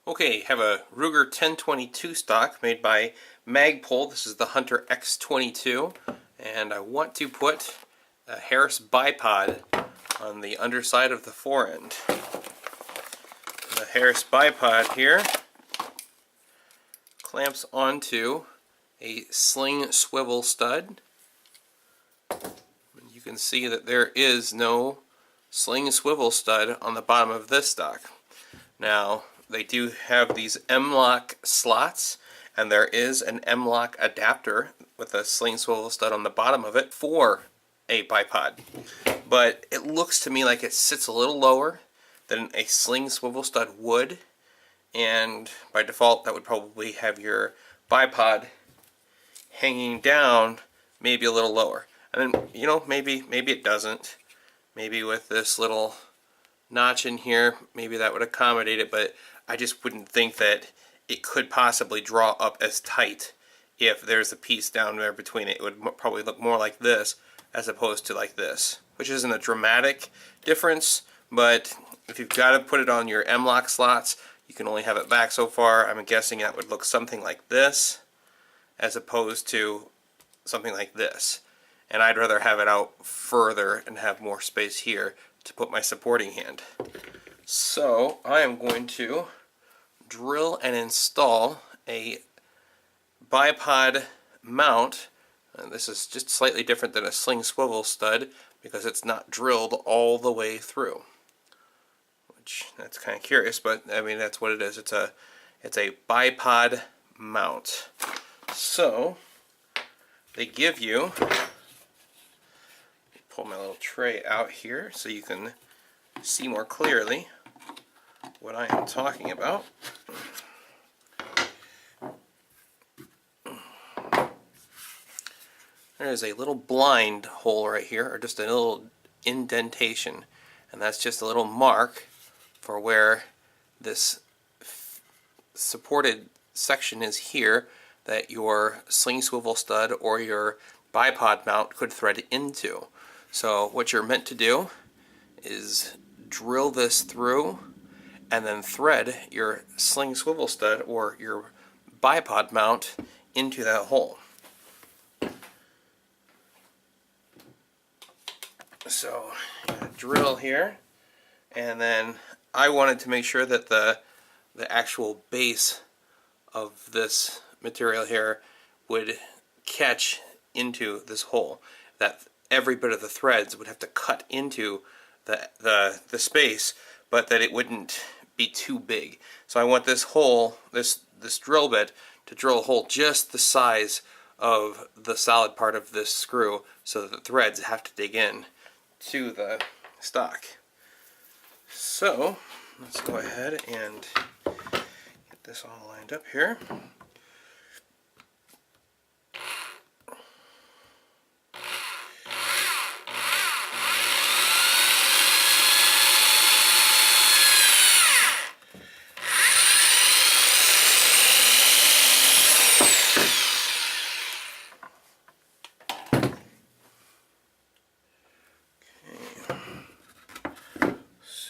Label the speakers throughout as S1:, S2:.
S1: Okay, have a Ruger 1022 stock made by Magpul. This is the Hunter X-22, and I want to put a Harris bipod on the underside of the forend. The Harris bipod here clamps onto a sling swivel stud. You can see that there is no sling swivel stud on the bottom of this stock. Now, they do have these M-lock slots, and there is an M-lock adapter with a sling swivel stud on the bottom of it for a bipod. But it looks to me like it sits a little lower than a sling swivel stud would, and by default that would probably have your bipod hanging down maybe a little lower. And then, you know, maybe it doesn't. Maybe with this little notch in here, maybe that would accommodate it, but I just wouldn't think that it could possibly draw up as tight if there's a piece down there between it. It would probably look more like this as opposed to like this, which isn't a dramatic difference, but if you've got to put it on your M-lock slots, you can only have it back so far. I'm guessing that would look something like this as opposed to something like this. And I'd rather have it out further and have more space here to put my supporting hand. So I am going to drill and install a bipod mount. And this is just slightly different than a sling swivel stud because it's not drilled all the way through. Which, that's kind of curious, but I mean that's what it is. It's a bipod mount. So they give you, pull my little tray out here so you can see more clearly what I am talking about. There is a little blind hole right here, or just a little indentation, and that's just a little mark for where this supported section is here that your sling swivel stud or your bipod mount could thread into. So what you're meant to do is drill this through and then thread your sling swivel stud or your bipod mount into that hole. So drill here, and then I wanted to make sure that the actual base of this material here would catch into this hole, that every bit of the threads would have to cut into the space, but that it wouldn't be too big. So I want this hole, this drill bit, to drill a hole just the size of the solid part of this screw so that the threads have to dig in to the stock. So let's go ahead and get this all lined up here.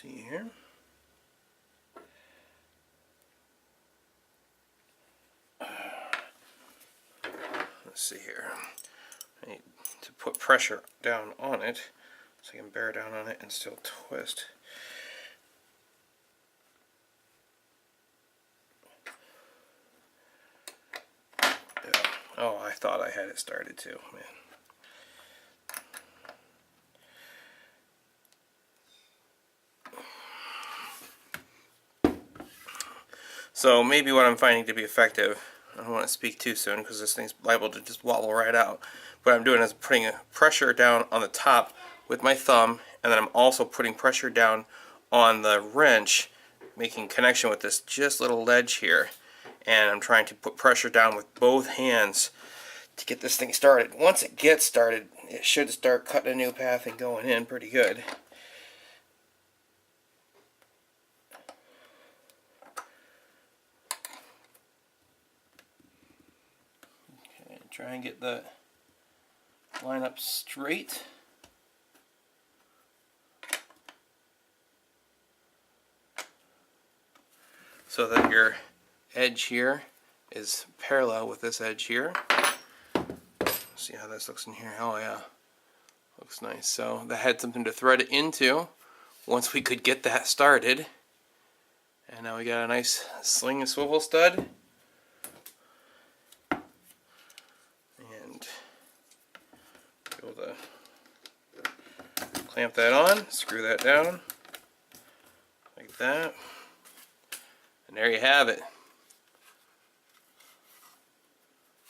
S1: Here. Let's see here. I need to put pressure down on it so I can bear down on it and still twist. Yeah. Oh, I thought I had it started too, man. So maybe what I'm finding to be effective, I don't want to speak too soon because this thing's liable to just wobble right out. What I'm doing is putting a pressure down on the top with my thumb, and then I'm also putting pressure down on the wrench, making connection with this just little ledge here. And I'm trying to put pressure down with both hands to get this thing started. Once it gets started, it should start cutting a new path and going in pretty good. Try and get the line up straight. so that your edge here is parallel with this edge here. See how this looks in here? Oh yeah, looks nice. So that had something to thread it into once we could get that started. And now we got a nice sling and swivel stud. And be able to clamp that on, screw that down, like that. And there you have it.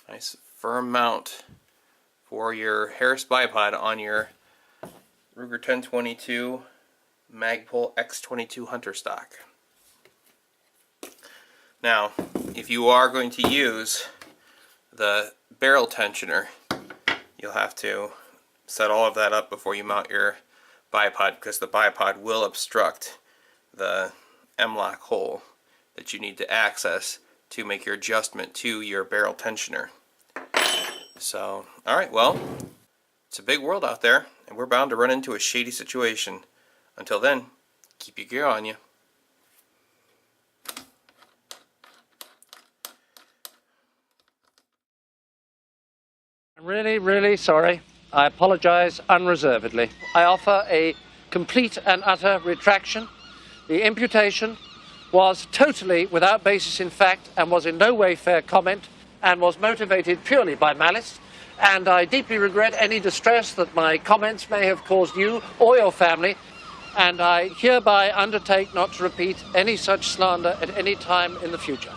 S1: Nice firm mount for your Harris bipod on your Ruger 1022 Magpul X-22 hunter stock. Now, if you are going to use the barrel tensioner, you'll have to set all of that up before you mount your bipod, because the bipod will obstruct the M-lock hole that you need to access to make your adjustment to your barrel tensioner. So, alright, well, it's a big world out there, and we're bound to run into a shady situation. Until then, keep your gear on you.
S2: I'm really, really sorry. I apologize unreservedly. I offer a complete and utter retraction. The imputation was totally without basis in fact and was in no way fair comment and was motivated purely by malice. And I deeply regret any distress that my comments may have caused you or your family. And I hereby undertake not to repeat any such slander at any time in the future.